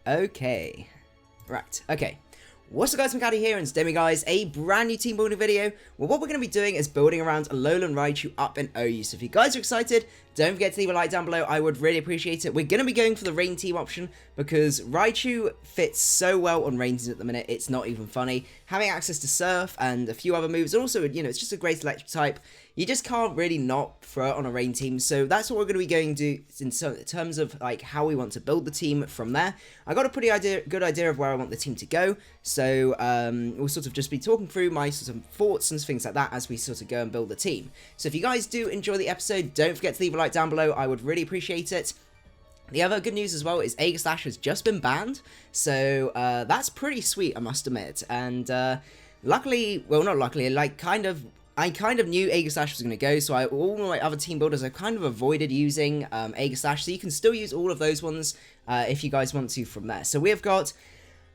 Okay. Right, okay. What's up guys, macadii here, and today guys, a brand new team building video. Well, what we're going to be doing is building around Alolan Raichu up in OU. So if you guys are excited, don't forget to leave a like down below, I would really appreciate it. We're going to be going for the rain team option, because Raichu fits so well on rain teams at the minute, it's not even funny. Having access to Surf and a few other moves, and also, you know, it's just a great electric type. You just can't really not throw it on a rain team, so that's what we're going to be going to do in terms of like how we want to build the team from there. I got a pretty good idea of where I want the team to go, so we'll sort of just be talking through my sort of thoughts and things like that as we sort of go and build the team. So if you guys do enjoy the episode, don't forget to leave a like down below, I would really appreciate it. The other good news as well is Aegislash has just been banned, so that's pretty sweet, I must admit. And luckily, well, not luckily, like I kind of knew Aegislash was going to go, so all my other team builders have kind of avoided using Aegislash, so you can still use all of those ones if you guys want to from there. So we have got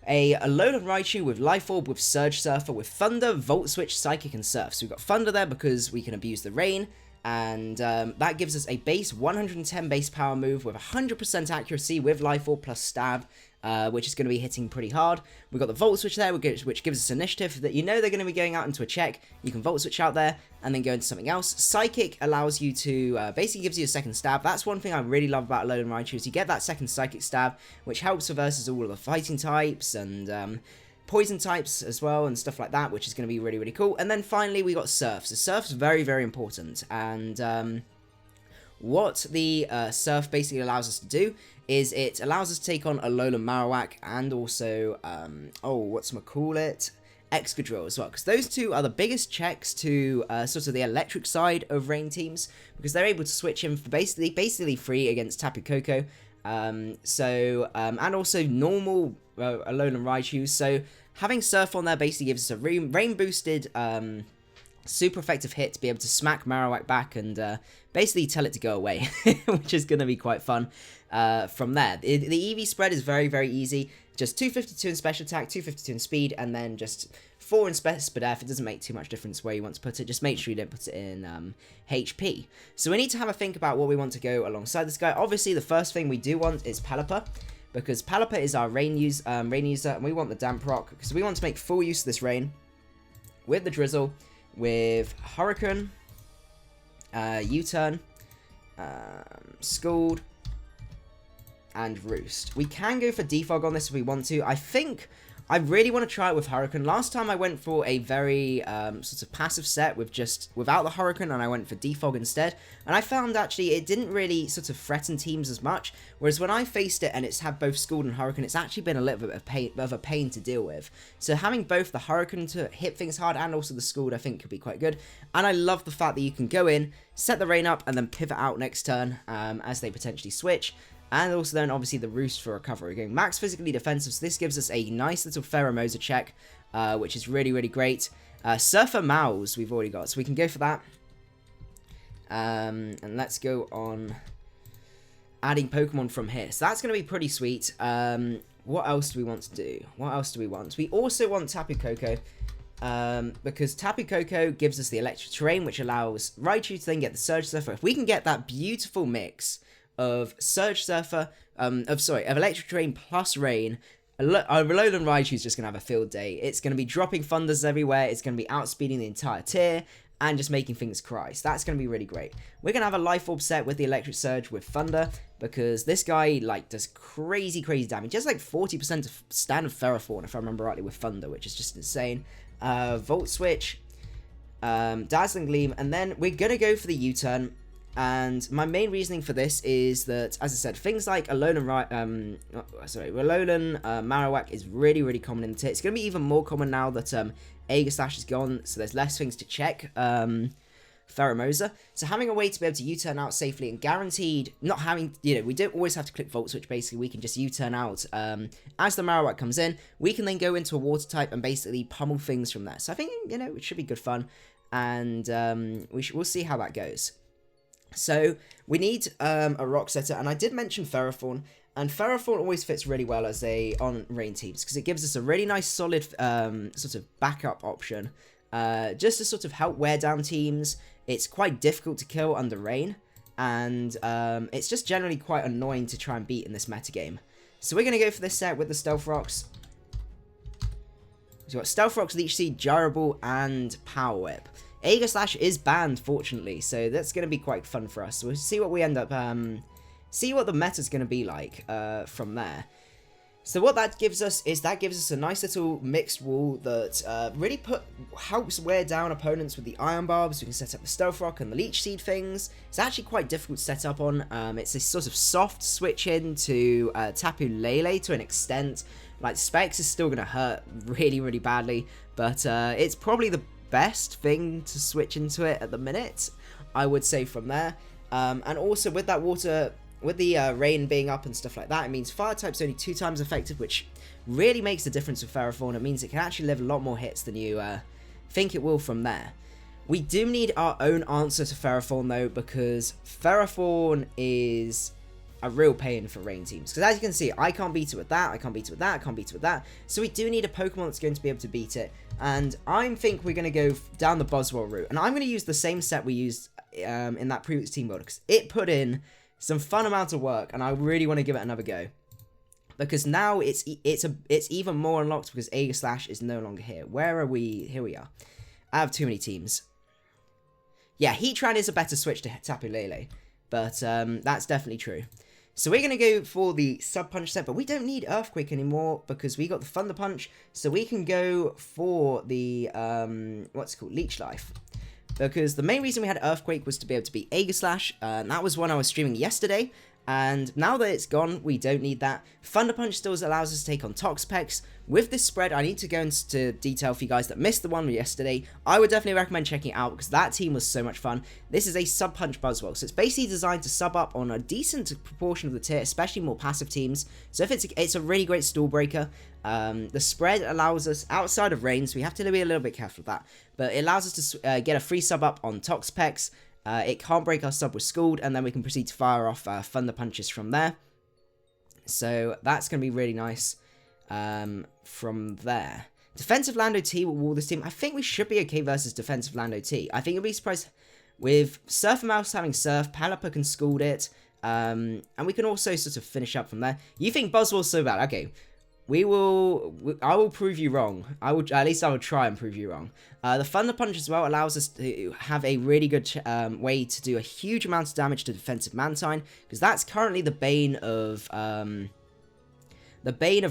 a Alolan Raichu with Life Orb, with Surge Surfer, with Thunder, Volt Switch, Psychic, and Surf. So we've got Thunder there because we can abuse the rain, and that gives us a base 110 base power move with 100% accuracy with Life Orb plus Stab, which is going to be hitting pretty hard. We've got the Volt Switch there, which gives us initiative, that you know they're going to be going out into a check. You can Volt Switch out there and then go into something else. Psychic allows you to, basically gives you a second stab. That's one thing I really love about Alolan Raichu, is you get that second Psychic stab, which helps versus all of the fighting types and poison types as well and stuff like that, which is going to be really, really cool. And then finally we got Surf. So Surf's very, very important, and what the Surf basically allows us to do is it allows us to take on Alolan Marowak and also, Excadrill as well, because those two are the biggest checks to sort of the electric side of rain teams, because they're able to switch in for basically free against Tapu Koko, and also normal Alolan Raichu. So having Surf on there basically gives us a rain boosted super effective hit to be able to smack Marowak back and basically tell it to go away, which is going to be quite fun from there. The EV spread is very, very easy. Just 252 in special attack, 252 in speed, and then just 4 in speed F. It doesn't make too much difference where you want to put it. Just make sure you don't put it in HP. So we need to have a think about what we want to go alongside this guy. Obviously, the first thing we do want is Pelipper, because Pelipper is our rain user, and we want the Damp Rock, because we want to make full use of this rain with the Drizzle, with Hurricane, U-Turn, Scald, and Roost. We can go for Defog on this if we want to. I think I really want to try it with Hurricane. Last time I went for a very sort of passive set without the Hurricane, and I went for Defog instead, and I found actually it didn't really sort of threaten teams as much, whereas when I faced it and it's had both Scald and Hurricane, it's actually been a little bit of a pain to deal with. So having both the Hurricane to hit things hard and also the Scald, I think could be quite good. And I love the fact that you can go in, set the rain up, and then pivot out next turn as they potentially switch. And also then obviously the Roost for recovery. Going max physically defensive, so this gives us a nice little Pheromosa check, which is really, really great. Surfer Mouse we've already got, so we can go for that. And let's go on adding Pokemon from here. So that's going to be pretty sweet. What else do we want to do? What else do we want? We also want Tapu Koko, because Tapu Koko gives us the electric terrain, which allows Raichu to then get the Surge Surfer. If we can get that beautiful mix of Surge Surfer, of Electric Terrain plus Rain, Alolan Raichu is just going to have a field day. It's going to be dropping Thunders everywhere, it's going to be outspeeding the entire tier, and just making things cry. So that's going to be really great. We're going to have a Life Orb set with the Electric Surge with Thunder, because this guy, like, does crazy, crazy damage. Just like 40% of standard Ferrothorn, if I remember rightly, with Thunder, which is just insane. Volt Switch, Dazzling Gleam, and then we're going to go for the U-Turn. And my main reasoning for this is that, as I said, things like Alolan Marowak is really, really common in the tier. It's going to be even more common now that Aegislash is gone, so there's less things to check Pheromosa. So having a way to be able to U-turn out safely and guaranteed not having, you know, we don't always have to click Volt Switch, basically we can just U-turn out as the Marowak comes in. We can then go into a water type and basically pummel things from there. So I think, you know, it should be good fun, and we'll see how that goes. So we need a rock setter, and I did mention Ferrothorn, and Ferrothorn always fits really well as on rain teams, because it gives us a really nice solid sort of backup option, just to sort of help wear down teams. It's quite difficult to kill under rain, and it's just generally quite annoying to try and beat in this metagame. So we're going to go for this set with the Stealth Rocks. So we've got Stealth Rocks, Leech Seed, Gyro Ball, and Power Whip. Aegis Slash is banned, fortunately, so that's going to be quite fun for us. So we'll see what we end up, see what the meta's going to be like from there. So what that gives us is a nice little mixed wall that really helps wear down opponents with the Iron Barbs. We can set up the Stealth Rock and the Leech Seed things. It's actually quite difficult to set up on. It's this sort of soft switch in to Tapu Lele to an extent. Like, Specs is still going to hurt really, really badly, but it's probably the best thing to switch into it at the minute, I would say, from there. And also with that water, with the rain being up and stuff like that, it means fire type's only 2 times effective, which really makes a difference with Ferrothorn. It means it can actually live a lot more hits than you think it will from there. We do need our own answer to Ferrothorn though, because Ferrothorn is a real pain for rain teams. Because as you can see, I can't beat it with that, I can't beat it with that, I can't beat it with that. So we do need a Pokemon that's going to be able to beat it. And I think we're going to go down the Boswell route. And I'm going to use the same set we used in that previous team builder, because it put in some fun amount of work, and I really want to give it another go. Because now it's even more unlocked because Aegis Slash is no longer here. Where are we? Here we are. I have too many teams. Yeah, Heatran is a better switch to Tapu Lele, but that's definitely true. So we're going to go for the Sub Punch set, but we don't need Earthquake anymore because we got the Thunder Punch, so we can go for the, what's it called, Leech Life. Because the main reason we had Earthquake was to be able to beat Aegis Slash, and that was one I was streaming yesterday, and now that it's gone, we don't need that. Thunder Punch still allows us to take on Toxapex. With this spread, I need to go into detail for you guys that missed the one yesterday. I would definitely recommend checking it out because that team was so much fun. This is a Sub Punch Buzzwell, so it's basically designed to sub up on a decent proportion of the tier, especially more passive teams. So if it's a really great stall breaker. The spread allows us, outside of rain, so we have to be a little bit careful of that, but it allows us to get a free sub up on Toxapex. It can't break our sub with Scald, and then we can proceed to fire off Thunder Punches from there. So that's going to be really nice from there. Defensive Land OT will wall this team. I think we should be okay versus Defensive Land OT. I think you'll be surprised with Surf and Mouse having Surf, Pelipper can Scald it, and we can also sort of finish up from there. You think Boswell's so bad? Okay. I will prove you wrong. At least I will try and prove you wrong. The Thunder Punch as well allows us to have a really good way to do a huge amount of damage to defensive Mantine, because that's currently the bane of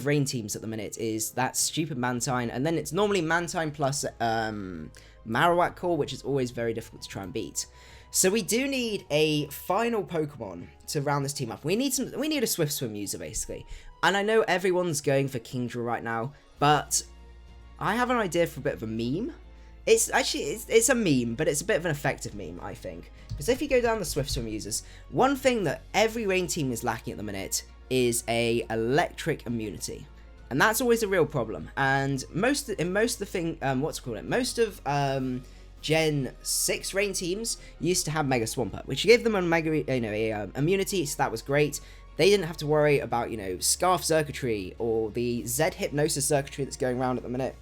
rain teams at the minute, is that stupid Mantine, and then it's normally Mantine plus Marowak Core, which is always very difficult to try and beat. So we do need a final Pokemon to round this team up. We need a Swift Swim user, basically. And I know everyone's going for Kingdra right now, but I have an idea for a bit of a meme. It's a meme, but it's a bit of an effective meme, I think. Because if you go down the Swift Swim users, one thing that every rain team is lacking at the minute is a electric immunity. And that's always a real problem. And most of Gen 6 rain teams used to have Mega Swampert, which gave them a immunity, so that was great. They didn't have to worry about, Scarf Circuitry or the Z Hypnosis circuitry that's going around at the minute.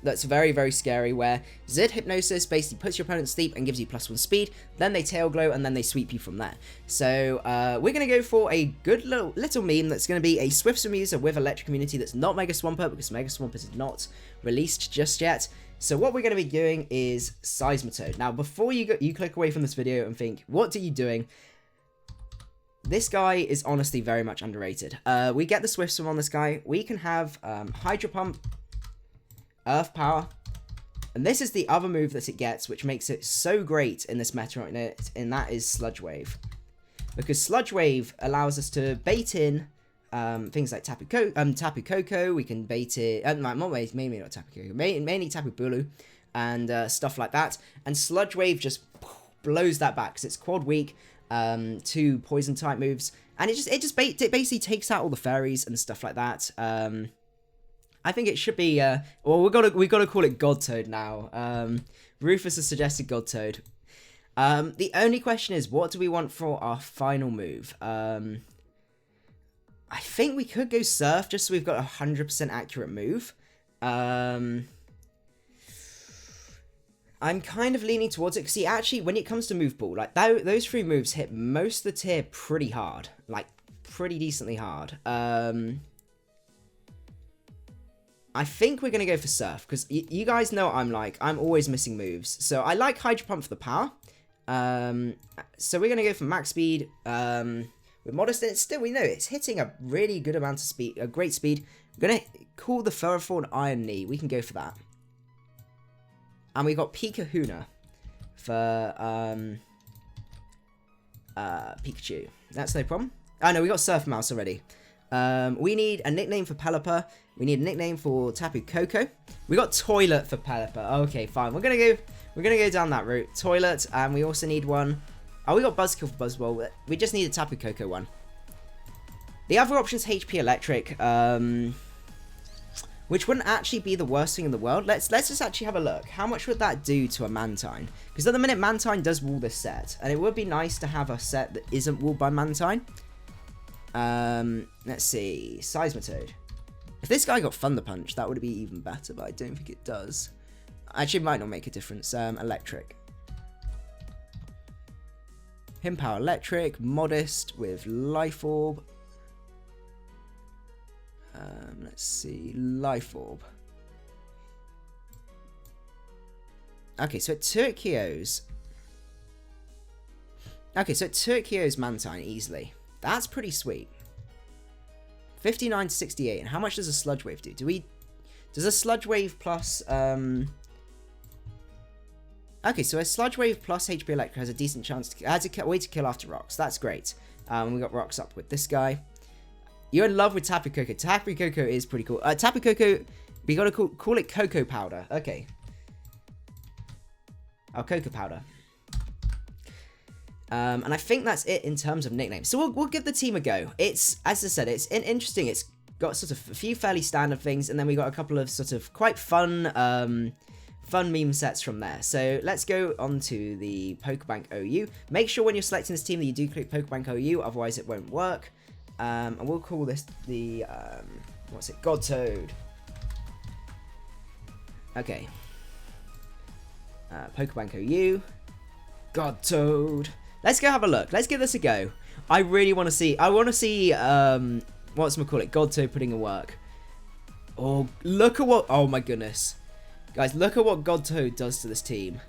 That's very, very scary, where Z Hypnosis basically puts your opponent to sleep and gives you +1 speed, then they Tail Glow, and then they sweep you from there. So, we're going to go for a good little meme that's going to be a Swift Swim user with Electric Immunity that's not Mega Swampert, because Mega Swampert is not released just yet. So what we're going to be doing is Seismitoad. Now, before you click away from this video and think, what are you doing? This guy is honestly very much underrated. We get the Swift Swim on this guy. We can have Hydro Pump, Earth Power, and this is the other move that it gets, which makes it so great in this meta, and that is Sludge Wave. Because Sludge Wave allows us to bait in things like Tapu Koko. We can bait it, mainly not Tapu Koko, mainly Tapu Bulu, and stuff like that. And Sludge Wave just blows that back, because it's quad weak to poison type moves, and it basically takes out all the fairies and stuff like that. I think it should be well, we got to call it God Toad now. Rufus has suggested God Toad. The only question is, what do we want for our final move? I think we could go Surf, just so we've got a 100% accurate move. I'm kind of leaning towards it, because see, actually, when it comes to Move Ball, like, those 3 moves hit most of the tier pretty hard. Like, pretty decently hard. I think we're going to go for Surf, because you guys know what I'm like. I'm always missing moves. So I like Hydro Pump for the power. So we're going to go for max speed with modest, and still we know it's hitting a really good amount of speed, a great speed. We're going to call the Ferrothorn Iron Knee. We can go for that. And we got Pikahuna for Pikachu. That's no problem. Oh no, we got Surf Mouse already. We need a nickname for Pelipper. We need a nickname for Tapu Koko. We got Toilet for Pelipper. Okay, fine. We're gonna go down that route. Toilet, and we also need one. Oh, we got Buzzkill for Buzzwole. We just need a Tapu Koko one. The other option's HP Electric, which wouldn't actually be the worst thing in the world. Let's just actually have a look. How much would that do to a Mantine? Because at the minute, Mantine does wall this set, and it would be nice to have a set that isn't walled by Mantine. Let's see. Seismitoad. If this guy got Thunder Punch, that would be even better, but I don't think it does. Actually, it might not make a difference. Electric. Him Power Electric. Modest with Life Orb. Let's see. Life Orb. Okay, so it Turkios. Okay, so it Turkios Mantine easily. That's pretty sweet. 59 to 68. And how much does a Sludge Wave do? Does a Sludge Wave plus... Okay, so a Sludge Wave plus HP Electric has a decent chance to... Has a way to kill after rocks. That's great. We got rocks up with this guy. You're in love with Tapu Koko. Tapu Koko is pretty cool. Tapu Koko... We gotta call it Cocoa Powder. Okay. Oh, Cocoa Powder. And I think that's it in terms of nicknames. So we'll give the team a go. It's, as I said, it's interesting. It's got sort of a few fairly standard things, and then we got a couple of sort of quite fun meme sets from there. So let's go on to the Pokebank OU. Make sure when you're selecting this team that you do click Pokebank OU, otherwise it won't work. And we'll call this the, what's it? Godtoad. Okay. Pokebank OU. Godtoad. Let's go have a look. Let's give this a go. I really want to see... whatchamacallit, Godtoad putting in work. Oh, look at what... Oh, my goodness. Guys, look at what Godtoad does to this team.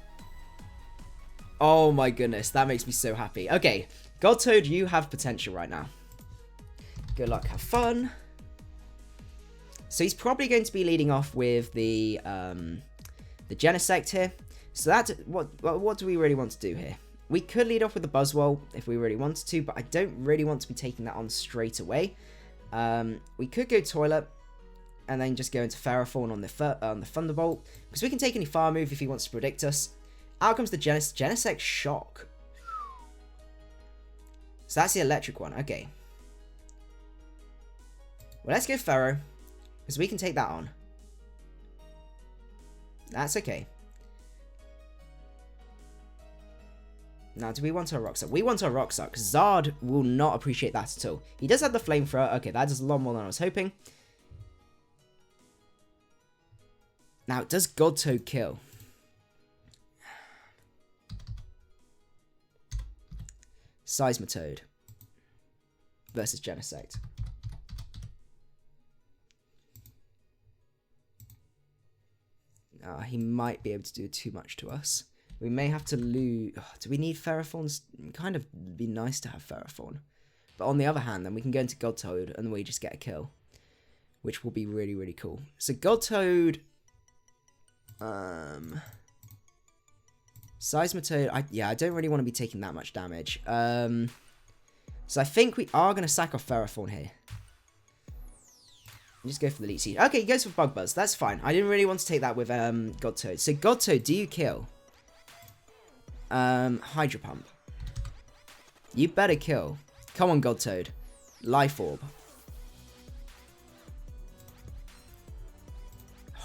Oh, my goodness. That makes me so happy. Okay, Godtoad, you have potential right now. Good luck. Have fun. So he's probably going to be leading off with the Genesect here. So that's... What do we really want to do here? We could lead off with the Buzzwole if we really wanted to, but I don't really want to be taking that on straight away. We could go Toilet and then just go into Ferrothorn on the Thunderbolt, because we can take any fire move if he wants to predict us. Out comes the Genesect Shock. So that's the electric one. Okay. Well, let's go Ferro, because we can take that on. That's okay. Now, do we want our Rock Suck? We want our Rock Suck. Zard will not appreciate that at all. He does have the Flamethrower. Okay, that does a lot more than I was hoping. Now, does Godtoad kill? Seismitoad versus Genesect. He might be able to do too much to us. We may have to lose... Oh, do we need Ferrothorns? Kind of be nice to have Ferrothorn. But on the other hand, then we can go into Godtoad and we just get a kill. Which will be really, really cool. So Godtoad... Seismitoad... I don't really want to be taking that much damage. So I think we are going to sack off Ferrothorn here. Just go for the Leech Seed. Okay, he goes for Bug Buzz. That's fine. I didn't really want to take that with Godtoad. So Godtoad, do you kill? Hydro Pump. You better kill. Come on, Godtoad. Life Orb.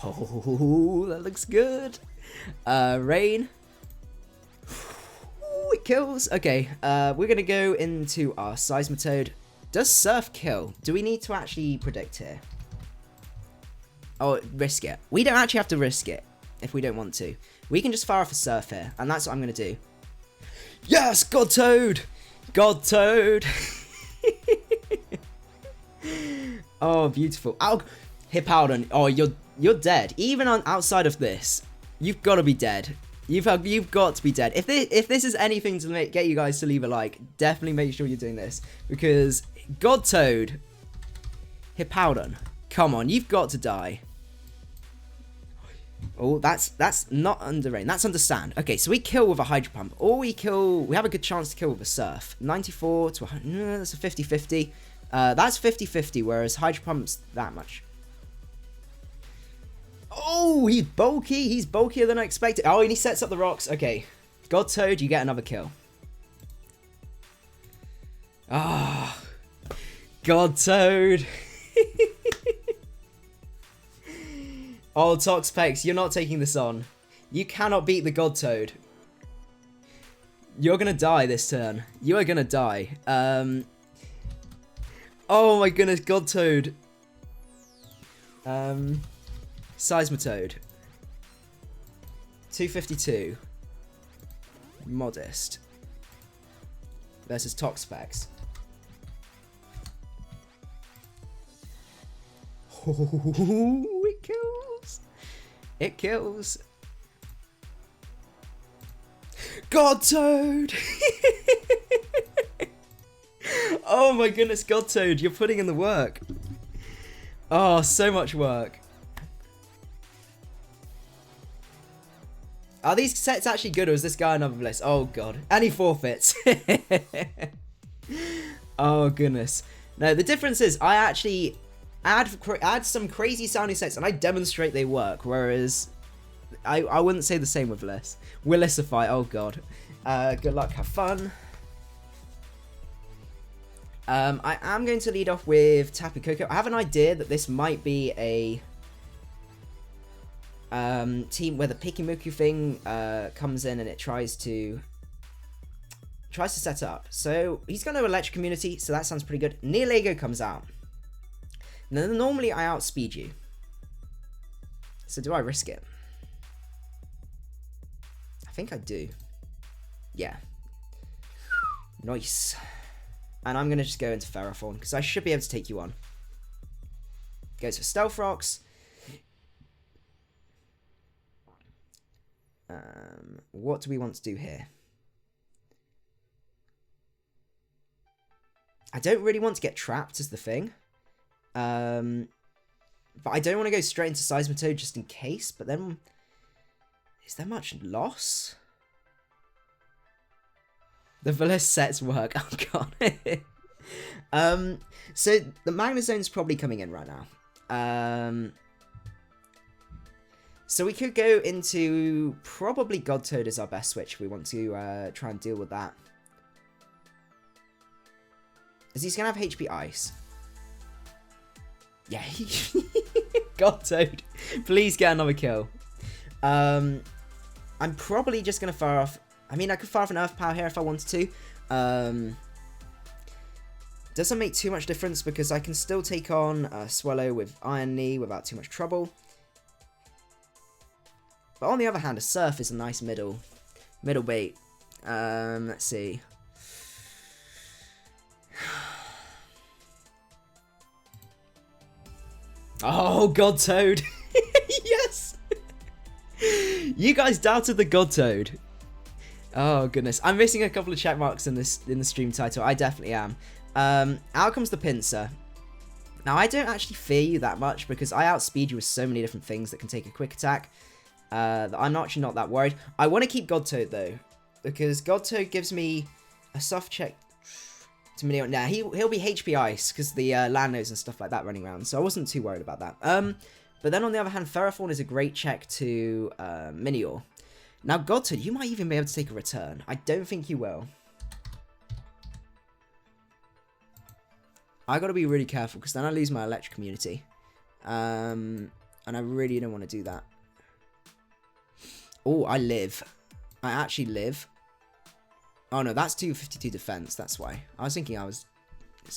Oh, that looks good. Rain. Ooh, it kills. Okay, we're gonna go into our Seismitoad. Does Surf kill? Do we need to actually predict here? Oh, risk it. We don't actually have to risk it if we don't want to. We can just fire off a Surf here, and that's what I'm going to do. Yes, Godtoad! Godtoad! Oh, beautiful. Oh, Hippowdon. Oh, you're dead. Even on outside of this, you've got to be dead. You've got to be dead. If this is anything to get you guys to leave a like, definitely make sure you're doing this, because God Toad, Hippowdon, come on, you've got to die. Oh, that's not under rain. That's under sand. Okay, so we kill with a Hydro Pump, or we have a good chance to kill with a Surf. 94 to 100. That's a 50-50. That's 50-50, whereas Hydro Pump's that much. Oh, he's bulky. He's bulkier than I expected. Oh, and he sets up the rocks. Okay. God Toad, you get another kill. Ah. Oh, God Toad. Oh, Toxpex, you're not taking this on. You cannot beat the God Toad. You're gonna die this turn. You are gonna die. Oh my goodness, God Toad. Seismitoad. 252. Modest. Versus Toxpex. Oh, it kills. It kills. God Toad. Oh my goodness, God Toad, you're putting in the work. Oh, so much work. Are these sets actually good, or is this guy another bliss? Oh god. And he forfeits. Oh goodness. No, the difference is I actually add some crazy sounding sets and I demonstrate they work, whereas I wouldn't say the same with Bliss. Willisify, oh god. Good luck, have fun. I am going to lead off with Tapu Koko. I have an idea that this might be a team where the Pikimoku thing comes in and it tries to set up. So he's going to Electric Community, so that sounds pretty good. Neolago comes out. Now, normally I outspeed you. So do I risk it? I think I do. Yeah. Nice. And I'm going to just go into Ferrothorn, because I should be able to take you on. Goes for Stealth Rocks. What do we want to do here? I don't really want to get trapped, is the thing. But I don't want to go straight into Seismitoad just in case. But then, is there much loss? The Velis sets work. Oh god. So the Magnezone's probably coming in right now. So we could go into probably God Toad as our best switch if we want to try and deal with that. Is he's gonna have HP Ice? Yeah. God Toad, please get another kill. I'm probably just gonna fire off. I mean, I could fire off an Earth Power here if I wanted to. Doesn't make too much difference because I can still take on Swallow with Iron Knee without too much trouble. But on the other hand, a Surf is a nice middle bait. Let's see. Oh, God Toad. Yes. You guys doubted the God Toad. Oh goodness, I'm missing a couple of check marks in the stream title. I definitely am. Out comes the Pinsir. Now I don't actually fear you that much because I outspeed you with so many different things that can take a quick attack. That I'm actually not that worried. I want to keep God Toad though, because God Toad gives me a soft check to mini. Nah, he'll be HP Ice because the Landos and stuff like that running around. So I wasn't too worried about that. But then on the other hand, Ferrothorn is a great check to Minior. Now, God Toad, you might even be able to take a return. I don't think you will. I gotta be really careful, because then I lose my Electric Community. And I really don't want to do that. Oh, I live. I actually live. Oh no, that's 252 defense, that's why. I was thinking it's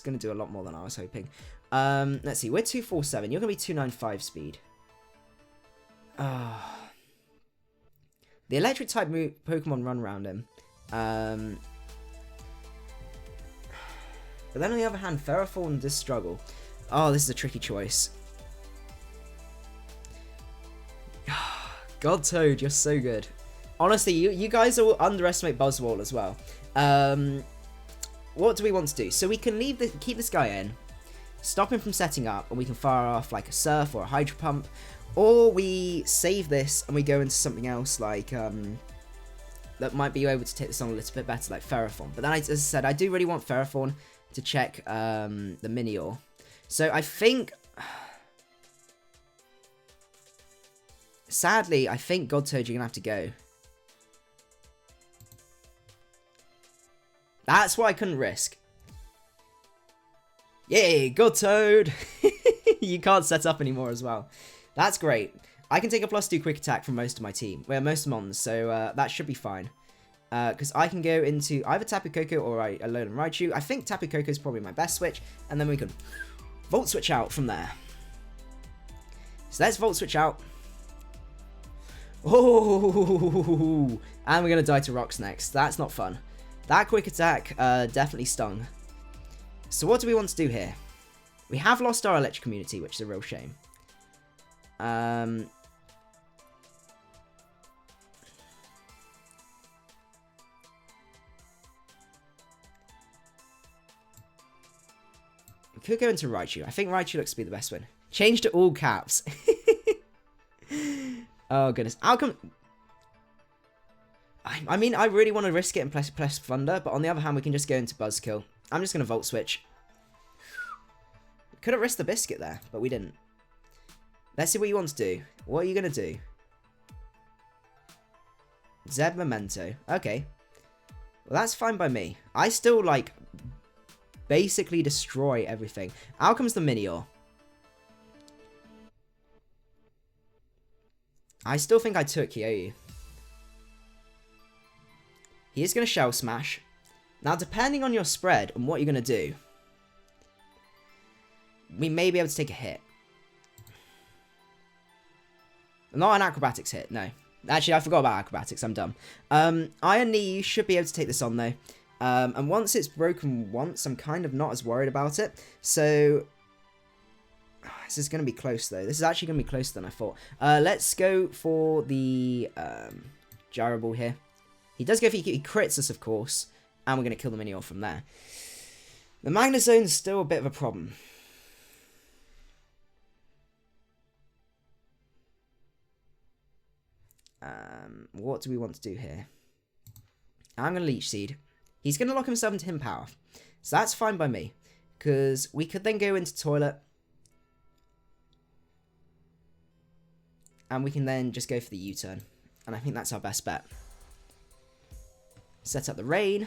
gonna do a lot more than I was hoping. Let's see, we're 247. You're gonna be 295 speed. The electric type Pokemon run around him. But then on the other hand, Ferrothorn does struggle. Oh, this is a tricky choice. God Toad, you're so good. Honestly, you guys will underestimate Buzzwole as well. What do we want to do? So we can keep this guy in, stop him from setting up, and we can fire off like a Surf or a Hydro Pump, or we save this and we go into something else like that might be able to take this on a little bit better, like Ferrothorn. But then, as I said, I do really want Ferrothorn to check the Minior. So I think, sadly, I think God Toad, you're gonna have to go. That's what I couldn't risk. Yay, God Toad! You can't set up anymore as well. That's great. I can take a +2 quick attack from most of my team. Well, most mons, so that should be fine. Because I can go into either Tapu Koko or Alolan Raichu. I think Tapu Koko is probably my best switch, and then we can Volt Switch out from there. So let's Volt Switch out. Oh, and we're going to die to rocks next. That's not fun. That quick attack definitely stung. So what do we want to do here? We have lost our electric community, which is a real shame. We could go into Raichu. I think Raichu looks to be the best one. Change to all caps. Oh, goodness. Outcome... I mean, I really want to risk it and press Thunder, but on the other hand, we can just go into Buzzkill. I'm just going to Volt Switch. Could have risked the Biscuit there, but we didn't. Let's see what you want to do. What are you going to do? Zeb Memento. Okay. Well, that's fine by me. I still, like, basically destroy everything. Out comes the Minior. I still think I took Kyoyu. He is going to Shell Smash. Now, depending on your spread and what you're going to do, we may be able to take a hit. Not an Acrobatics hit, no. Actually, I forgot about Acrobatics, I'm dumb. Iron Knee, you should be able to take this on, though. And once it's broken once, I'm kind of not as worried about it. So, this is going to be close, though. This is actually going to be closer than I thought. Let's go for the Gyro Ball here. He does go for he crits us, of course, and we're going to kill the Minior from there. The Magnezone is still a bit of a problem. What do we want to do here? I'm going to Leech Seed. He's going to lock himself into Him Power. So that's fine by me, because we could then go into Toilet. And we can then just go for the U-turn. And I think that's our best bet. Set up the Rain.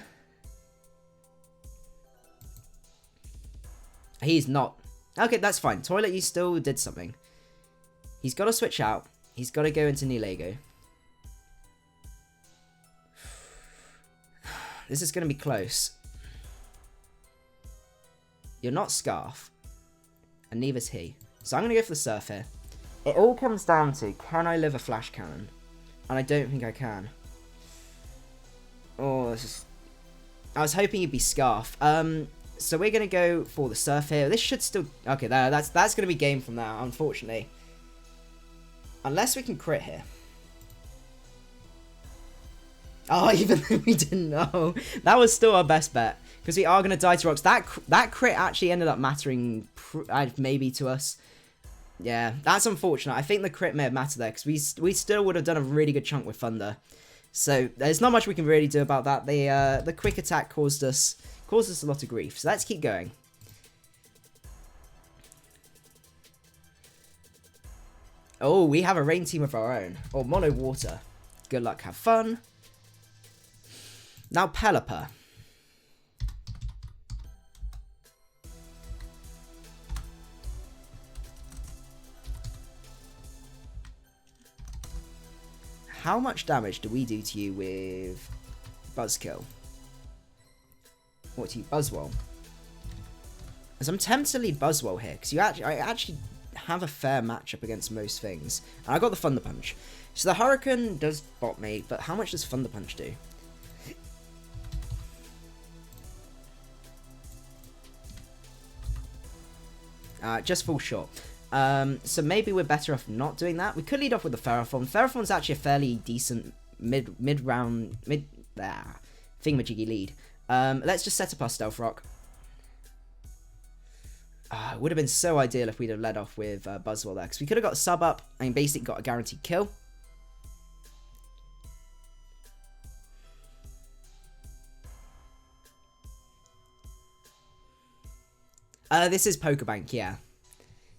He's not. Okay, that's fine. Toilet, you still did something. He's got to switch out. He's got to go into Nilego. This is going to be close. You're not Scarf. And neither's he. So I'm going to go for the Surf here. It all comes down to, can I live a Flash Cannon? And I don't think I can. Oh, this is... I was hoping you'd be Scarf. So we're going to go for the Surf here. This should still... Okay, that's going to be game from now, unfortunately. Unless we can crit here. Oh, even though we didn't know. That was still our best bet. Because we are going to die to rocks. That crit actually ended up mattering maybe to us. Yeah, that's unfortunate. I think the crit may have mattered there. Because we still would have done a really good chunk with Thunder. So there's not much we can really do about that. The quick attack caused us a lot of grief. So let's keep going. Oh, we have a Rain team of our own. Or Mono Water. Good luck, have fun. Now Pelipper. How much damage do we do to you with Buzzkill? What to you, Buzzwole? As I'm tempted to lead Buzzwole here, because I actually have a fair matchup against most things. And I got the Thunder Punch. So the Hurricane does bot me, but how much does Thunder Punch do? Just falls short. So maybe we're better off not doing that. We could lead off with the Ferrothorn. Ferrothorn's actually a fairly decent mid-round thingamajiggy lead. Let's just set up our Stealth Rock. It would have been so ideal if we'd have led off with Buzzwole there, because we could have got a sub up and basically got a guaranteed kill. This is Pokebank, yeah.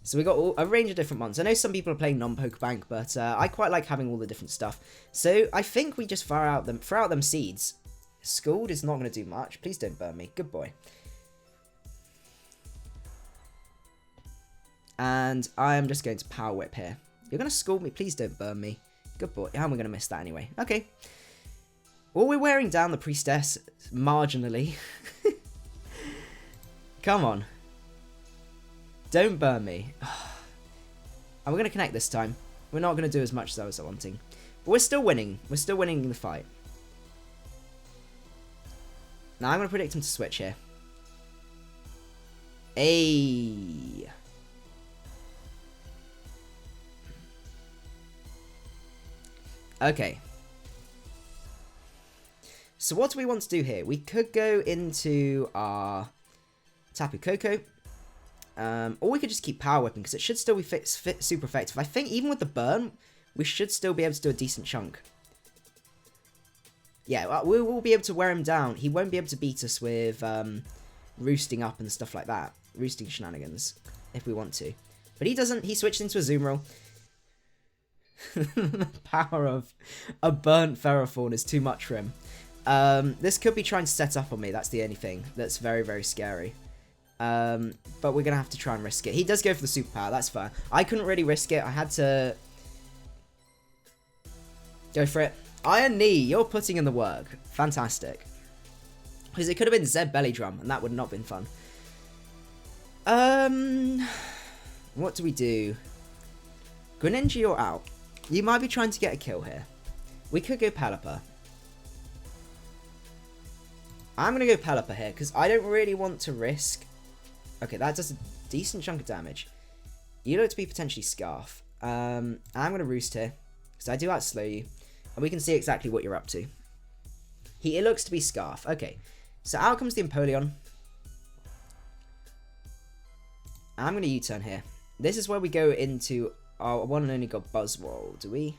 So we got a range of different ones. I know some people are playing non-Pokebank, but I quite like having all the different stuff. So I think we just throw out them seeds. Scald is not going to do much. Please don't burn me. Good boy. And I am just going to Power Whip here. You're going to Scald me. Please don't burn me. Good boy. How am I going to miss that anyway? Okay. Well, we're wearing down the Priestess marginally. Come on. Don't burn me. And we're going to connect this time. We're not going to do as much as I was wanting. But we're still winning. We're still winning the fight. Now I'm going to predict him to switch here. Ayy. Okay. So what do we want to do here? We could go into our Tapu Koko. Or we could just keep Power Whipping, because it should still be super effective. I think even with the burn, we should still be able to do a decent chunk. Yeah, we will be able to wear him down. He won't be able to beat us with roosting up and stuff like that. Roosting shenanigans, if we want to. But he doesn't. He switched into a Azumarill. The power of a burnt Ferrothorn is too much for him. This could be trying to set up on me. That's the only thing that's very, very scary. But we're going to have to try and risk it. He does go for the superpower. That's fair. I couldn't really risk it. I had to go for it. Iron Knee, you're putting in the work. Fantastic. Because it could have been Zed Belly Drum, and that would not have been fun. What do we do? Greninja, you're out. You might be trying to get a kill here. We could go Pelipper. I'm going to go Pelipper here, because I don't really want to risk. Okay, that does a decent chunk of damage. You look to be potentially Scarf. I'm going to Roost here, because I do outslow you. And we can see exactly what you're up to. It looks to be Scarf. Okay, so out comes the Empoleon. I'm going to U-turn here. This is where we go into our one and only god Buzzwole, do we?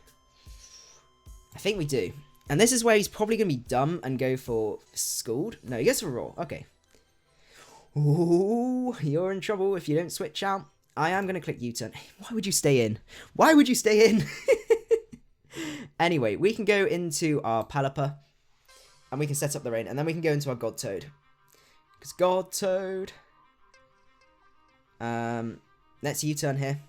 I think we do. And this is where he's probably going to be dumb and go for Scald. No, he goes for Roar. Okay. Ooh, you're in trouble if you don't switch out. I am going to click U-turn. Why would you stay in? Why would you stay in? Anyway, we can go into our Pelipper. And we can set up the rain. And then we can go into our God Toad. Because God Toad. Let's U-turn here.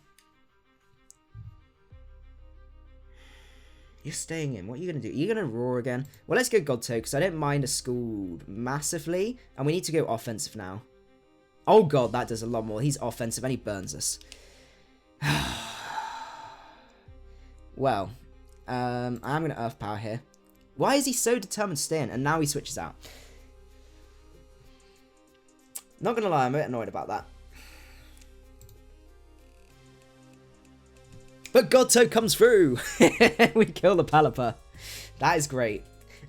You're staying in. What are you going to do? Are you going to Roar again? Well, let's go God Toad, because I don't mind a Scald massively. And we need to go offensive now. Oh, God, that does a lot more. He's offensive, and he burns us. Well, I'm going to Earth Power here. Why is he so determined to stay in? And now he switches out. Not going to lie, I'm a bit annoyed about that. But God Toad comes through. We kill the Pelipper. That is great.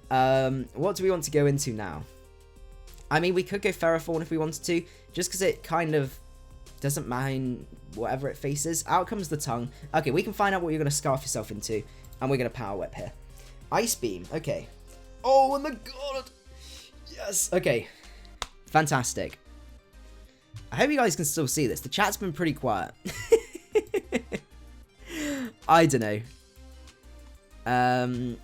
What do we want to go into now? I mean, we could go Ferrothorn if we wanted to, just because it kind of doesn't mind whatever it faces. Out comes the tongue. Okay, we can find out what you're going to Scarf yourself into, and we're going to Power Whip here. Ice Beam. Okay. Oh, my God. Yes. Okay. Fantastic. I hope you guys can still see this. The chat's been pretty quiet. I don't know.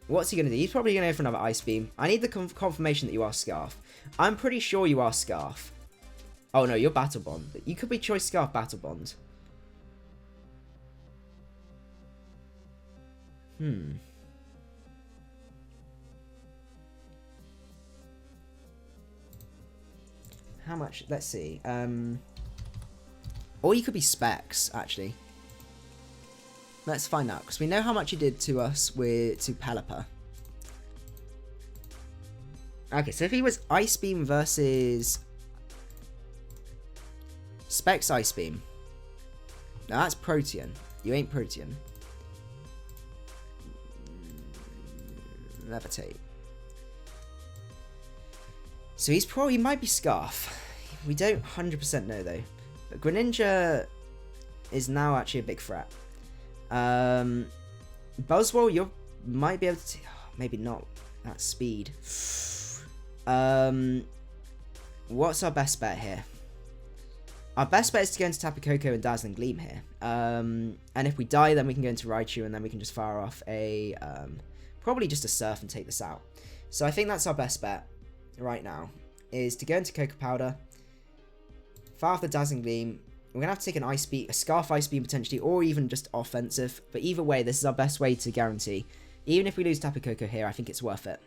What's he going to do? He's probably going to go for another Ice Beam. I need the confirmation that you are Scarf. I'm pretty sure you are Scarf. Oh, no, you're Battle Bond. You could be Choice Scarf Battle Bond. How much? Let's see. Or you could be Specs, actually. Let's find out, because we know how much he did to us to Pelipper. Okay, so if he was Ice Beam versus Specs Ice Beam. No, that's Protean. You ain't Protean. Levitate. So he's probably, he might be Scarf. We don't 100% know though. But Greninja is now actually a big threat. Buzzwole, you might be able to... maybe not. That speed. What's our best bet here? Our best bet is to go into Tapu Koko and Dazzling Gleam here. And if we die, then we can go into Raichu, and then we can just fire off a... probably just a Surf and take this out. So I think that's our best bet right now, is to go into Cocoa Powder, fire off the Dazzling Gleam. We're going to have to take an Ice Beam, a Scarf Ice Beam potentially, or even just offensive. But either way, this is our best way to guarantee. Even if we lose Tapu Koko here, I think it's worth it.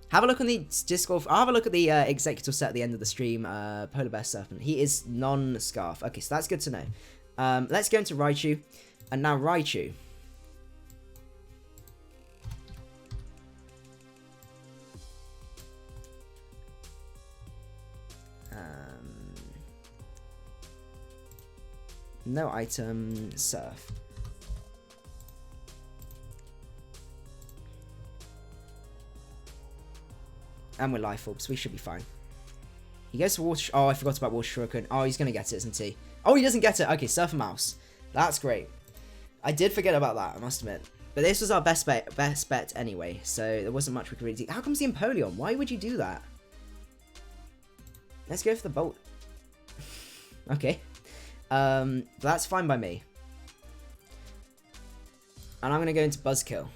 Have a look on the Discord. I'll have a look at the Executor set at the end of the stream. Polar Bear Serpent. He is non-Scarf. Okay, so that's good to know. Let's go into Raichu. And now Raichu. No item. Surf. And we're Life Orbs, so we should be fine. He goes to Water... oh, I forgot about Water Shuriken. Oh, he's going to get it, isn't he? Oh, he doesn't get it. Okay, Surf and Mouse. That's great. I did forget about that, I must admit. But this was our best bet anyway, so there wasn't much we could really do. How comes the Empoleon? Why would you do that? Let's go for the Bolt. Okay. That's fine by me. And I'm going to go into Buzzkill.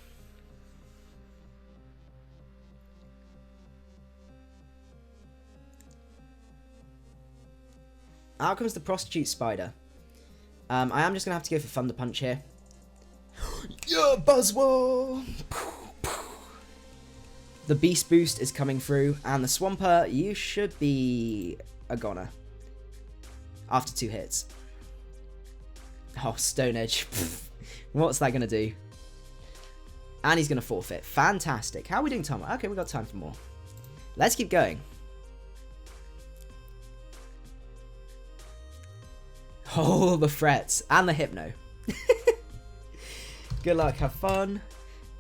Out comes the Prostitute Spider. I am just going to have to go for Thunder Punch here. Yeah, Buzzwole! The Beast Boost is coming through, and the Swampert, you should be a goner. After 2 hits. Oh, Stone Edge. What's that going to do? And he's going to forfeit. Fantastic. How are we doing time? Okay, we've got time for more. Let's keep going. Oh, the Frets. And the Hypno. Good luck. Have fun.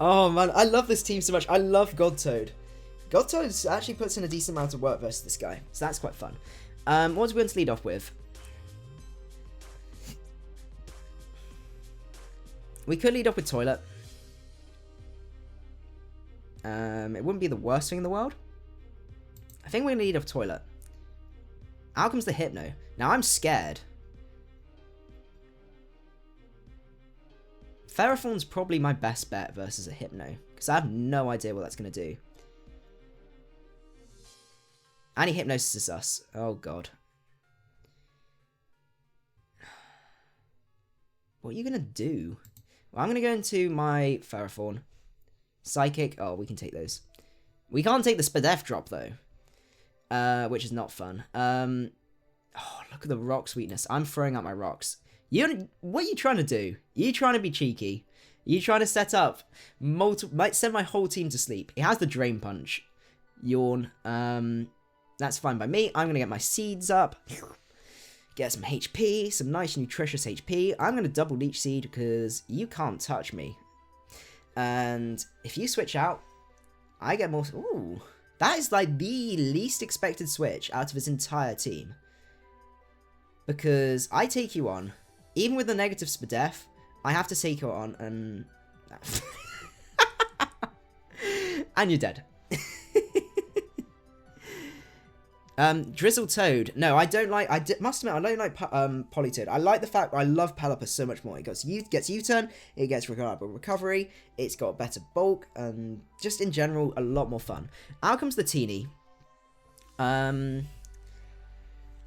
Oh, man. I love this team so much. I love Godtoad. Godtoad actually puts in a decent amount of work versus this guy. So that's quite fun. What are we going to lead off with? We could lead off with Toilet. It wouldn't be the worst thing in the world. I think we're going to lead off Toilet. Out comes the Hypno. Now, I'm scared. Ferrothorn's probably my best bet versus a Hypno, because I have no idea what that's going to do. And he hypnoses us. Oh, God. What are you going to do? Well, I'm going to go into my Ferrothorn. Psychic. Oh, we can take those. We can't take the Spadef drop, though. Which is not fun. Oh, look at the rock sweetness. I'm throwing out my rocks. What are you trying to do? You trying to be cheeky? You trying to set up might send my whole team to sleep. He has the Drain Punch. Yawn. That's fine by me. I'm going to get my seeds up. Get some HP. Some nice nutritious HP. I'm going to double Leech Seed because you can't touch me. And if you switch out, I get more... Ooh. That is like the least expected switch out of his entire team. Because I take you on. Even with the negative Spadef, I have to take you on and... and you're dead. Drizzle Toad. No, I don't like... must admit, I don't like Politoed. I like the fact I love Pelipper so much more. It gets U-turn, it gets reliable recovery, it's got better bulk, and just in general, a lot more fun. Out comes the Teeny. I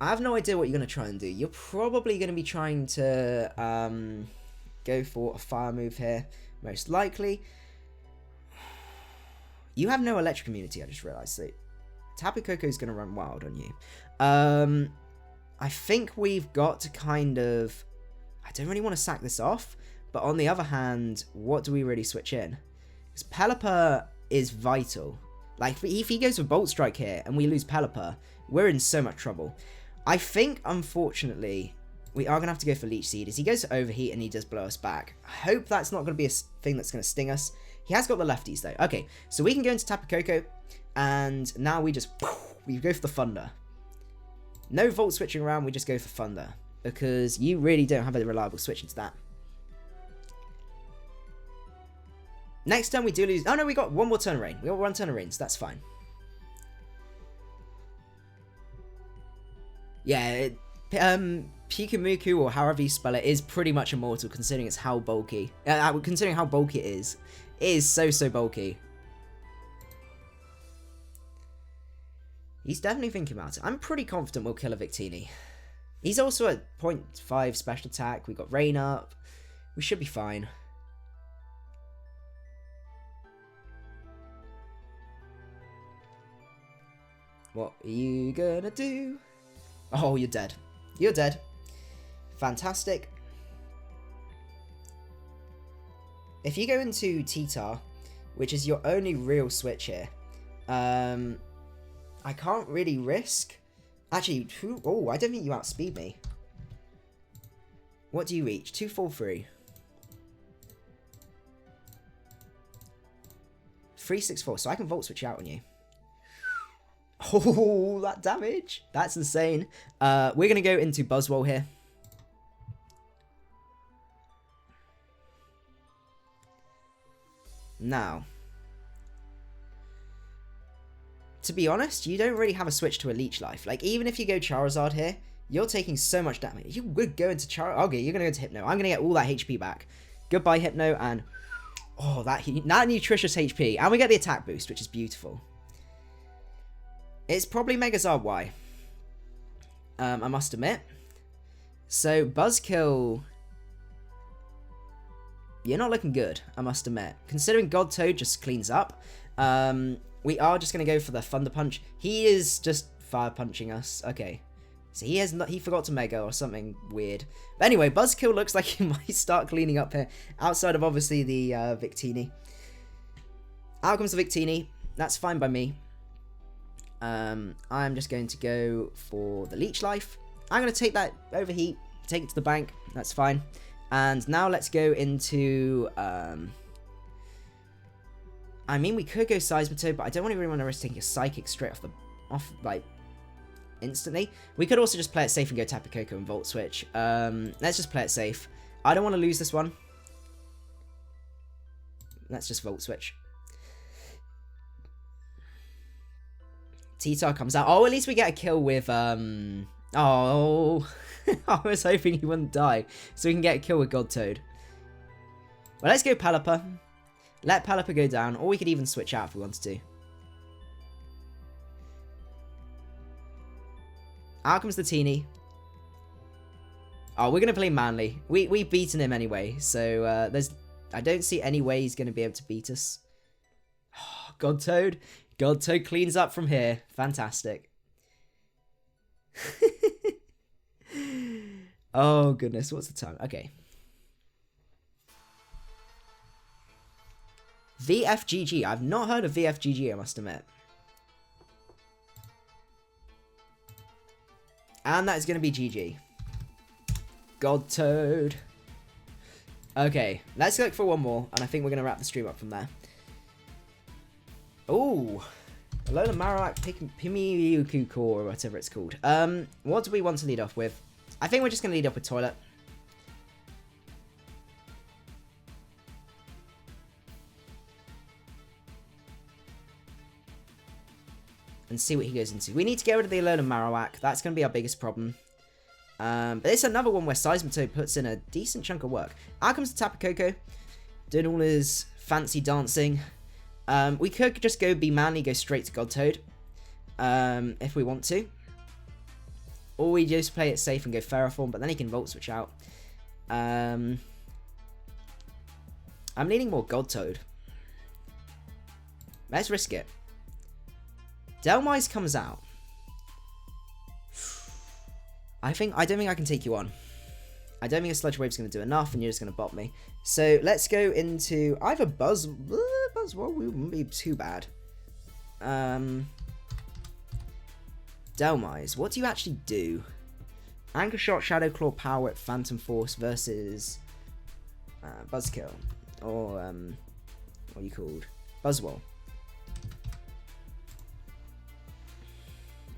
have no idea what you're going to try and do. You're probably going to be trying to go for a fire move here, most likely. You have no electric immunity, I just realised. So Tapu Koko is going to run wild on you. I think we've got to kind of... I don't really want to sack this off, but on the other hand, what do we really switch in? Because Pelipper is vital. Like, if he goes for Bolt Strike here and we lose Pelipper, we're in so much trouble. I think, unfortunately, we are going to have to go for Leech Seed. As he goes to Overheat and he does blow us back. I hope that's not going to be a thing that's going to sting us. He has got the lefties, though. Okay, so we can go into Tapu Koko, and now we just... we go for the Thunder. No Volt switching around, we just go for Thunder. Because you really don't have a reliable switch into that. Next turn we do lose... oh no, we got one more turn of Rain. We got one turn of Rain, so that's fine. Yeah, Pikamuku, or however you spell it, is pretty much immortal considering it's how bulky. Considering how bulky it is. It is so bulky. He's definitely thinking about it. I'm pretty confident we'll kill a Victini. He's also at 0.5 special attack. We got Rain up. We should be fine. What are you gonna do? Oh, you're dead. You're dead. Fantastic. If you go into T-Tar, which is your only real switch here, I can't really risk. Actually, oh, I don't think you outspeed me. What do you reach? 243. 364, so I can Volt Switch out on you. Oh, that damage. That's insane. We're going to go into Buzzwole here. Now, to be honest, you don't really have a switch to a Leech Life. Like, even if you go Charizard here, you're taking so much damage. You would go into Charizard. Okay, you're going to go to Hypno. I'm going to get all that HP back. Goodbye, Hypno, and... oh, that nutritious HP. And we get the attack boost, which is beautiful. It's probably Megazard Y. I must admit. So, Buzzkill... you're not looking good, I must admit. Considering Godtoad just cleans up, we are just going to go for the Thunder Punch. He is just fire punching us. Okay. So he forgot to Mega or something weird. But anyway, Buzzkill looks like he might start cleaning up here. Outside of obviously the Victini. Out comes the Victini. That's fine by me. I'm just going to go for the Leech Life. I'm going to take that Overheat. Take it to the bank. That's fine. And now let's go into... I mean, we could go Seismitoad, but I don't really want to risk taking a Psychic straight off, like, instantly. We could also just play it safe and go Tapu Koko and Volt Switch. Let's just play it safe. I don't want to lose this one. Let's just Volt Switch. T-Tar comes out. Oh, at least we get a kill with, oh, I was hoping he wouldn't die, so we can get a kill with Godtoad. Well, let's go Pelipper. Let Pelipper go down, or we could even switch out if we wanted to. Out comes the Teeny. Oh, we're going to play Manly. We've beaten him anyway, so I don't see any way he's going to be able to beat us. Oh, Godtoad. Godtoad cleans up from here. Fantastic. Oh, goodness. What's the time? Okay. VFGG. I've not heard of VFGG, I must admit. And that is going to be GG. Godtoad. Okay. Let's look for one more. And I think we're going to wrap the stream up from there. Ooh. Alolan Marowak, Pimiuku Core, or whatever it's called. What do we want to lead off with? I think we're just going to lead off with Toilet. And see what he goes into. We need to get rid of the Alolan Marowak. That's going to be our biggest problem. But it's another one where Seismitoad puts in a decent chunk of work. Out comes Tapu Koko, doing all his fancy dancing. We could just go be Manly, go straight to Godtoad, if we want to. Or we just play it safe and go Ferroform, but then he can Volt Switch out. I'm leaning more Godtoad. Let's risk it. Delmise comes out. I don't think I can take you on. I don't think a Sludge Wave's going to do enough, and you're just going to bot me. So let's go into either Buzzwole wouldn't be too bad. Delmise Delmise, what do you actually do? Anchor Shot, Shadow Claw, Power Whip, Phantom Force versus Buzzkill. Or, what are you called? Buzzwole.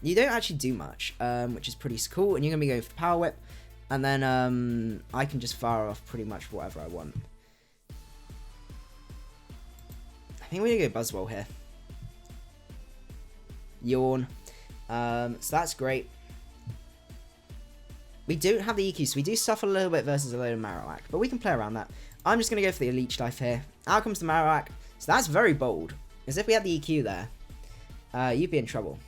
You don't actually do much, which is pretty cool. And you're going to be going for Power Whip. And then I can just fire off pretty much whatever I want. I think we're going to go Buzzwole here. Yawn. So that's great. We don't have the EQ, so we do suffer a little bit versus a load of Marowak. But we can play around that. I'm just going to go for the Leech Life here. Out comes the Marowak. So that's very bold. As if we had the EQ there. You'd be in trouble.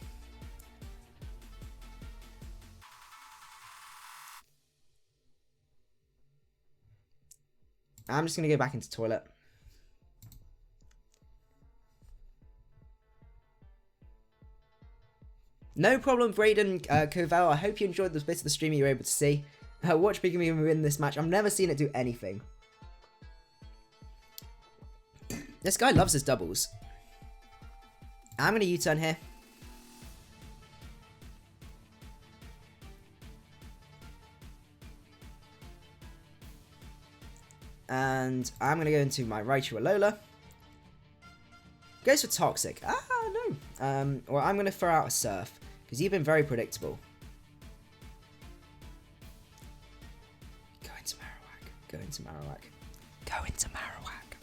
I'm just going to go back into toilet. No problem, Braden Covell. I hope you enjoyed this bit of the stream you were able to see. Watch Piggy win this match. I've never seen it do anything. This guy loves his doubles. I'm going to U-turn here. And I'm going to go into my Raichu Alola. Goes for Toxic. Ah, no. Well, I'm going to throw out a Surf, because you've been very predictable. Go into Marowak. Go into Marowak. Go into Marowak.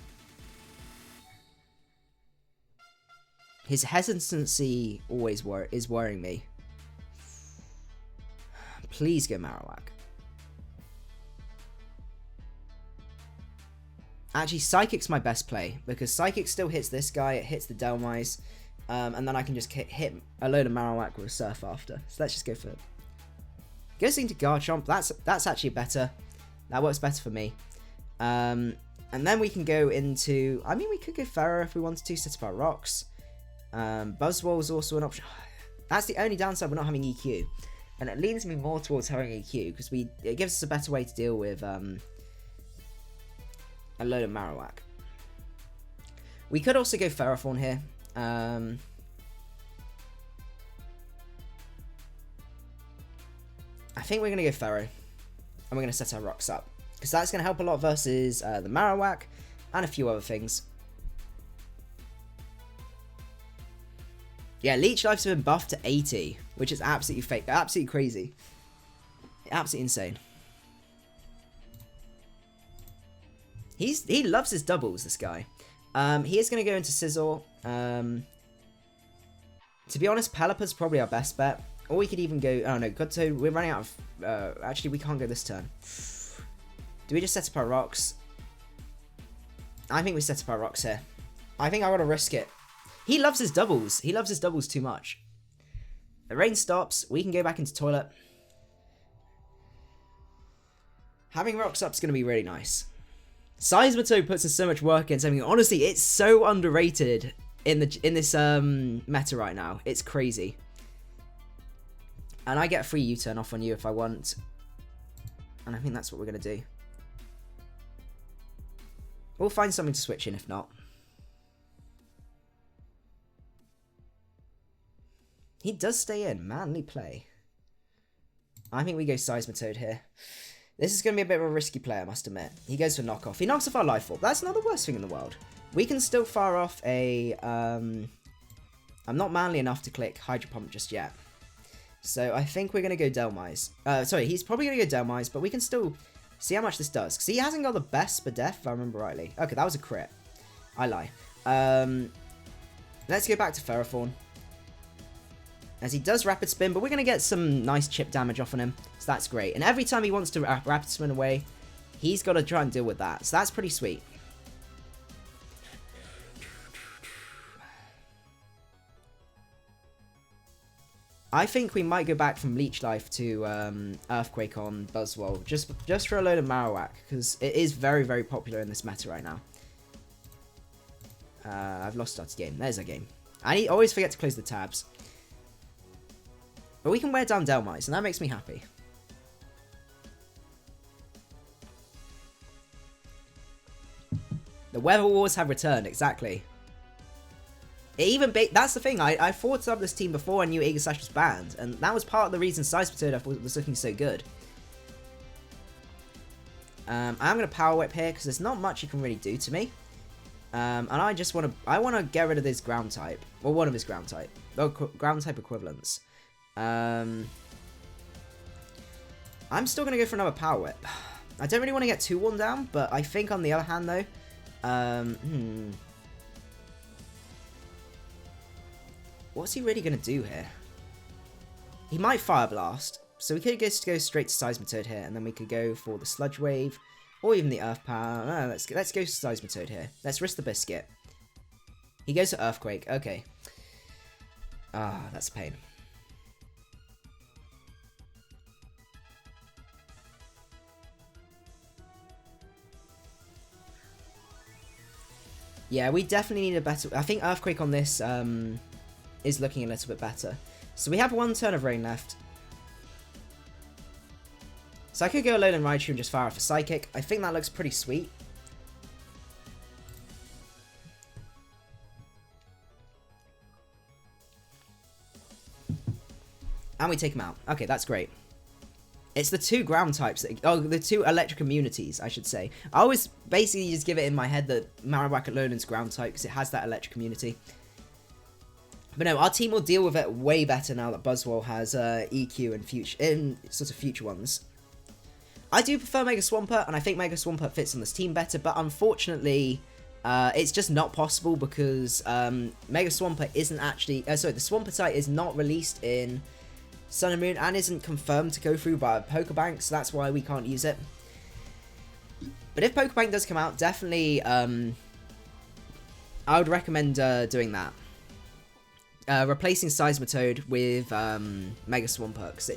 His hesitancy always is worrying me. Please go Marowak. Actually, Psychic's my best play, because Psychic still hits this guy, it hits the Delmise, and then I can just hit a load of Marowak with a Surf after. So let's just go for it. Goes into Garchomp, that's actually better. That works better for me. And then we can go into, I mean, we could go Ferro if we wanted to, set up our rocks. Buzzwole is also an option. That's the only downside, we're not having EQ. And it leans me more towards having EQ, because it gives us a better way to deal with a load of Marowak. We could also go Ferrothorn here. I think we're going to go Ferro. And we're going to set our rocks up. Because that's going to help a lot versus the Marowak. And a few other things. Yeah, Leech Life's been buffed to 80. Which is absolutely fake. Absolutely crazy. Absolutely insane. He loves his doubles, this guy. He is going to go into Scizor. To be honest, Pelipper's probably our best bet. Or we could even go... Oh no, Godto, we're running out of... actually, we can't go this turn. Do we just set up our rocks? I think we set up our rocks here. I think I got to risk it. He loves his doubles. He loves his doubles too much. The rain stops. We can go back into toilet. Having rocks up is going to be really nice. Seismitoad puts in so much work into something. Honestly, it's so underrated in this meta right now. It's crazy. And I get a free U-turn off on you if I want. And I think that's what we're going to do. We'll find something to switch in if not. He does stay in. Manly play. I think we go Seismitoad here. This is going to be a bit of a risky play, I must admit. He goes for knockoff. He knocks off our Life Orb. That's not the worst thing in the world. We can still fire off a... I'm not manly enough to click Hydro Pump just yet. So I think we're going to go Delmise. Sorry, he's probably going to go Delmise, but we can still see how much this does. Because he hasn't got the best Spadef, if I remember rightly. Okay, that was a crit. I lie. Let's go back to Ferrothorn. As he does Rapid Spin, but we're going to get some nice chip damage off on him. So that's great. And every time he wants to Rapid Spin away, he's got to try and deal with that. So that's pretty sweet. I think we might go back from Leech Life to Earthquake on Buzzwole. Just for a load of Marowak. Because it is very, very popular in this meta right now. I've lost started game. There's our game. I always forget to close the tabs. But we can wear down Delmise, and that makes me happy. The Weather Wars have returned, exactly. That's the thing. I thought up this team before I knew Aegislash was banned, and that was part of the reason seismitoad I thought was looking so good. I'm gonna Power Whip here because there's not much you can really do to me. And I just want to get rid of this ground type, or one of his ground type, ground type equivalents. I'm still gonna go for another Power Whip. I don't really want to get too worn down, but I think on the other hand though, what's he really gonna do here? He might Fire Blast, so we could just go straight to seismitoad here, and then we could go for the Sludge Wave. Or even the Earth Power. No, let's go seismitoad here. Let's risk the biscuit. He goes to Earthquake. Okay. Ah, that's a pain. Yeah, we definitely need a better... I think Earthquake on this is looking a little bit better. So we have one turn of Rain left. So I could go Alolan Raichu and just fire off a Psychic. I think that looks pretty sweet. And we take him out. Okay, that's great. It's the two ground types. The two electric immunities, I should say. I always basically just give it in my head that Marowak Alolan's ground type because it has that electric immunity. But no, our team will deal with it way better now that Buzzwole has EQ and sort of future ones. I do prefer Mega Swampert, and I think Mega Swampert fits on this team better, but unfortunately, it's just not possible because Mega Swampert isn't actually... sorry, the Swampertite is not released in Sun and Moon and isn't confirmed to go through by a Pokebank, so that's why we can't use it. But if Pokebank does come out, definitely I would recommend doing that. Replacing Seismitoad with Mega Swampert, because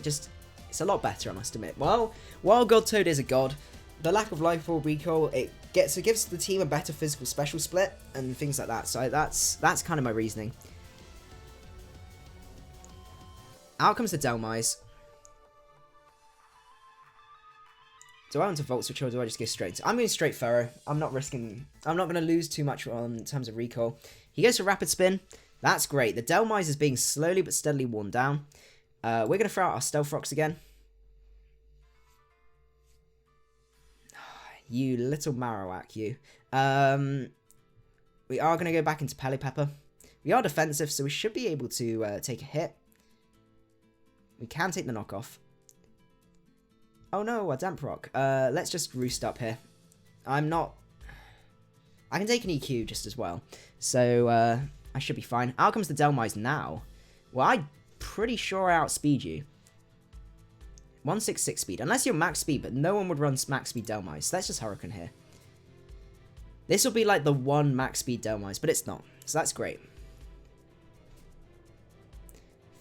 it's a lot better, I must admit. While Godtoad is a god, the lack of Life Orb Recall, it gives the team a better physical special split and things like that. So that's kind of my reasoning. Out comes the Delmise. Do I want to Volt Switch or do I just go straight? I'm going straight Furrow. I'm not going to lose too much in terms of recall. He goes for Rapid Spin. That's great. The Delmise is being slowly but steadily worn down. We're going to throw out our Stealth Rocks again. You little Marowak, you. We are going to go back into Pelipepper. We are defensive, so we should be able to take a hit. We can take the knockoff. Oh no, a Damp Rock. Let's just roost up here. I can take an EQ just as well. So, I should be fine. Out comes the Delmise now. Well, I'm pretty sure I outspeed you. 166 speed. Unless you're max speed, but no one would run max speed Delmise. So let's just Hurricane here. This will be like the one max speed Delmise, but it's not. So that's great.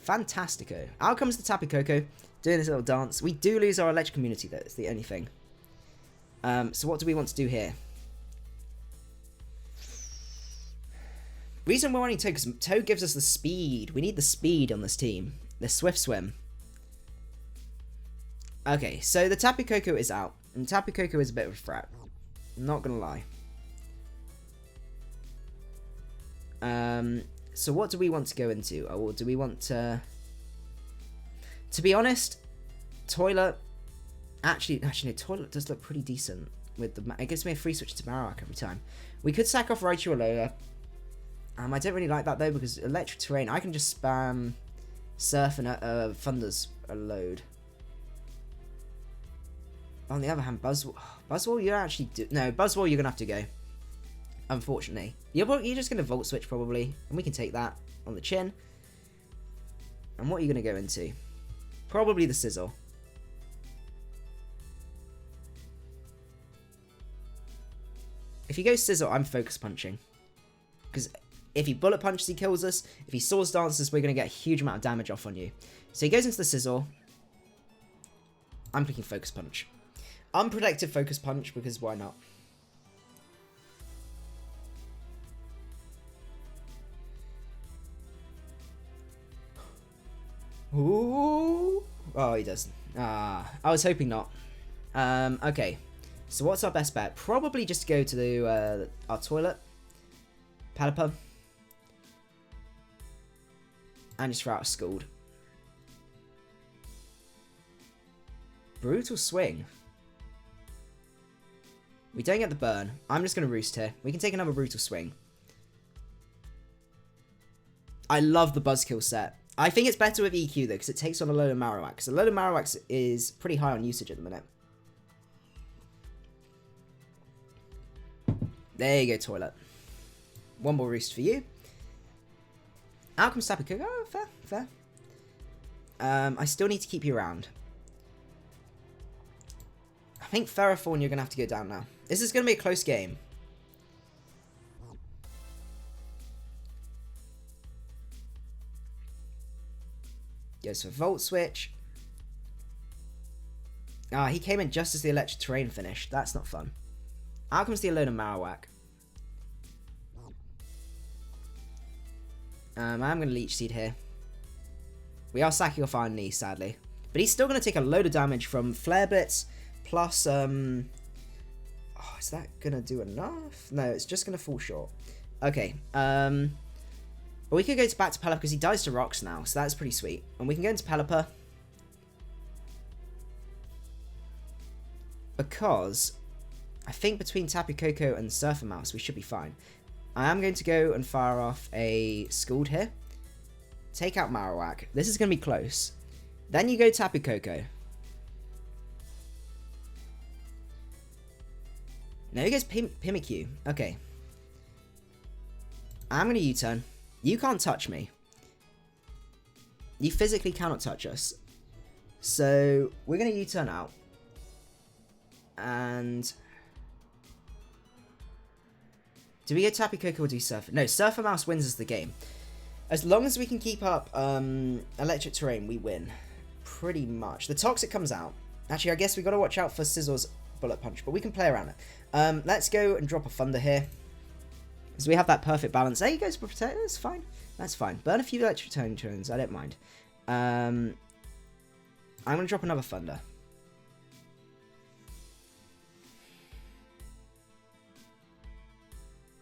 Fantastico. Out comes the Tapu Koko, doing this little dance. We do lose our electric immunity though, it's the only thing. So what do we want to do here? Reason we're running Toad, because Toad gives us the speed. We need the speed on this team. The Swift Swim. Okay, so the Tapu Koko is out. And Tapu Koko is a bit of a threat. I'm not gonna lie. So what do we want to go into? Or do we want to... To be honest, Toilet... Actually, no, Toilet does look pretty decent. With the... It gives me a free switch to Marowak every time. We could sack off Raichu or Lola. I don't really like that though, because Electric Terrain, I can just spam Surf and Thunder's a load. On the other hand, Buzzwole, you actually do... No, Buzzwole, you're going to have to go. Unfortunately. You're just going to Volt Switch, probably. And we can take that on the chin. And what are you going to go into? Probably the Sizzle. If he goes Sizzle, I'm Focus Punching. Because if he Bullet Punches, he kills us. If he Swords Dances, we're going to get a huge amount of damage off on you. So he goes into the Sizzle. I'm clicking Focus Punch. Unprotected Focus Punch, because why not? Ooh. Oh, he doesn't. I was hoping not. Okay. So what's our best bet? Probably just go to our Toilet. Pelipper. And just throw out a Scald. Brutal Swing. We don't get the burn. I'm just going to Roost here. We can take another Brutal Swing. I love the Buzzkill set. I think it's better with EQ though, because it takes on Alolan Marowak. Because Alolan Marowak is pretty high on usage at the minute. There you go, Toilet. One more Roost for you. Out comes Tapu Koko. Oh, fair, fair. I still need to keep you around. I think Ferrothorn, you're going to have to go down now. This is going to be a close game. Goes for Volt Switch. Ah, he came in just as the Electric Terrain finished. That's not fun. Out comes the Alolan Marowak. I'm going to Leech Seed here. We are sacking off our knee, sadly. But he's still going to take a load of damage from Flare Blitz. Plus, oh, is that going to do enough? No, it's just going to fall short. Okay, but we could go back to Pelipper because he dies to rocks now, so that's pretty sweet. And we can go into Pelipper. Because I think between Tapu Koko and Surfer Mouse, we should be fine. I am going to go and fire off a Scald here. Take out Marowak. This is going to be close. Then you go Tapu Koko. Now he goes Pimikyu. Okay. I'm going to U-turn. You can't touch me. You physically cannot touch us. So, we're going to U-turn out. And... do we get Tapu Koko or do Surfer? No, Surfer Mouse wins us the game. As long as we can keep up Electric Terrain, we win. Pretty much. The Toxic comes out. Actually, I guess we got to watch out for Scissor's Bullet Punch, but we can play around it. Let's go and drop a Thunder here. So we have that perfect balance. There you go, Protect. That's fine. That's fine. Burn a few Electric Turns. I don't mind. I'm going to drop another Thunder.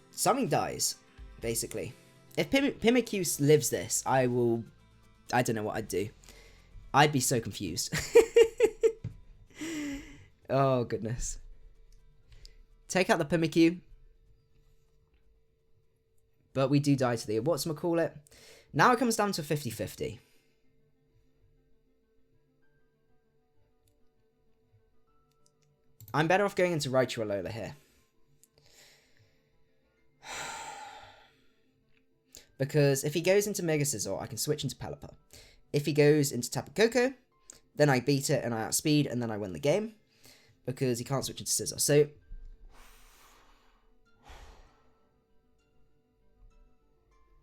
Something dies, basically. If Pimikyu lives this, I don't know what I'd do. I'd be so confused. Oh, goodness. Take out the Pimikyu. But we do die to the whatchamacallit. Now it comes down to 50-50. I'm better off going into Raichu Alola here. Because if he goes into Mega Scizor, I can switch into Pelipper. If he goes into Tapu Koko, then I beat it and I outspeed and then I win the game. Because he can't switch into Scizor. So...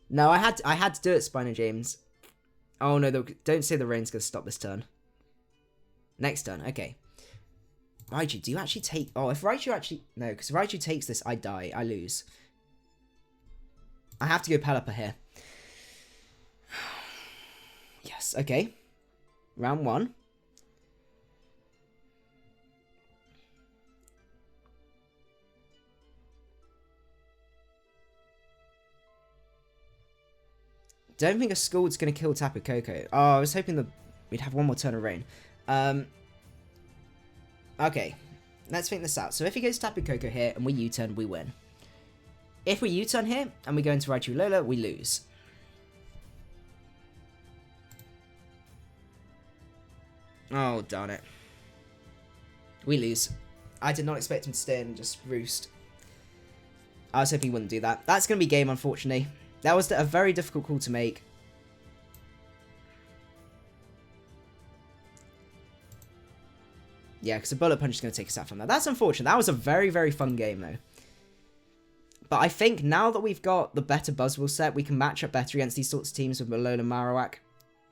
no, I had to do it, Spino James. Oh no, don't say the rain's going to stop this turn. Next turn, okay. Raichu, do you actually take... oh, if Raichu actually... no, because if Raichu takes this, I die. I lose. I have to go Pelipper here. Yes, okay. Round 1. Don't think a Scald's going to kill Tapu Koko. Oh, I was hoping we'd have one more turn of rain. Okay, let's think this out. So if he goes Tapu Koko here and we U-turn, we win. If we U-turn here and we go into Raichu Lola, we lose. Oh, darn it. We lose. I did not expect him to stay and just roost. I was hoping he wouldn't do that. That's going to be game, unfortunately. That was a very difficult call to make. Yeah, because a Bullet Punch is going to take us out from that. That's unfortunate. That was a very, very fun game, though. But I think now that we've got the better Buzzwole set, we can match up better against these sorts of teams with Alolan Marowak.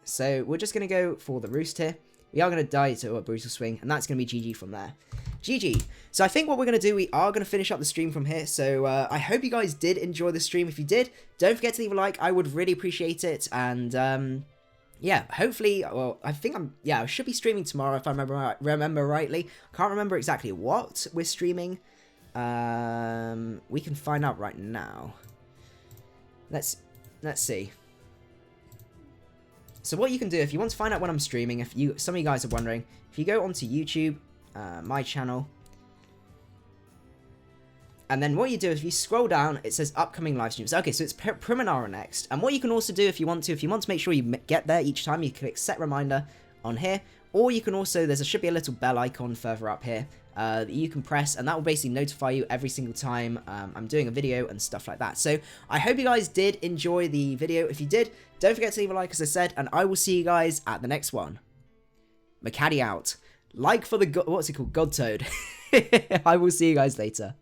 So we're just going to go for the Roost here. We are going to die to a Brutal Swing, and that's going to be GG from there. GG. So I think what we're going to do, we are going to finish up the stream from here. So I hope you guys did enjoy the stream. If you did, don't forget to leave a like. I would really appreciate it. And yeah, hopefully, well, I think I should be streaming tomorrow if I remember rightly. Can't remember exactly what we're streaming. We can find out right now. Let's see. So what you can do if you want to find out when I'm streaming, some of you guys are wondering, if you go onto YouTube, my channel, and then what you do, if you scroll down, it says upcoming live streams. Okay, so it's Primanara next. And what you can also do if you want to make sure you get there each time, you click set reminder on here. Or you can also, should be a little bell icon further up here that you can press, and that will basically notify you every single time I'm doing a video and stuff like that. So I hope you guys did enjoy the video. If you did, don't forget to leave a like, as I said, and I will see you guys at the next one. Macadii out. Like for the, what's it called? God Toad. I will see you guys later.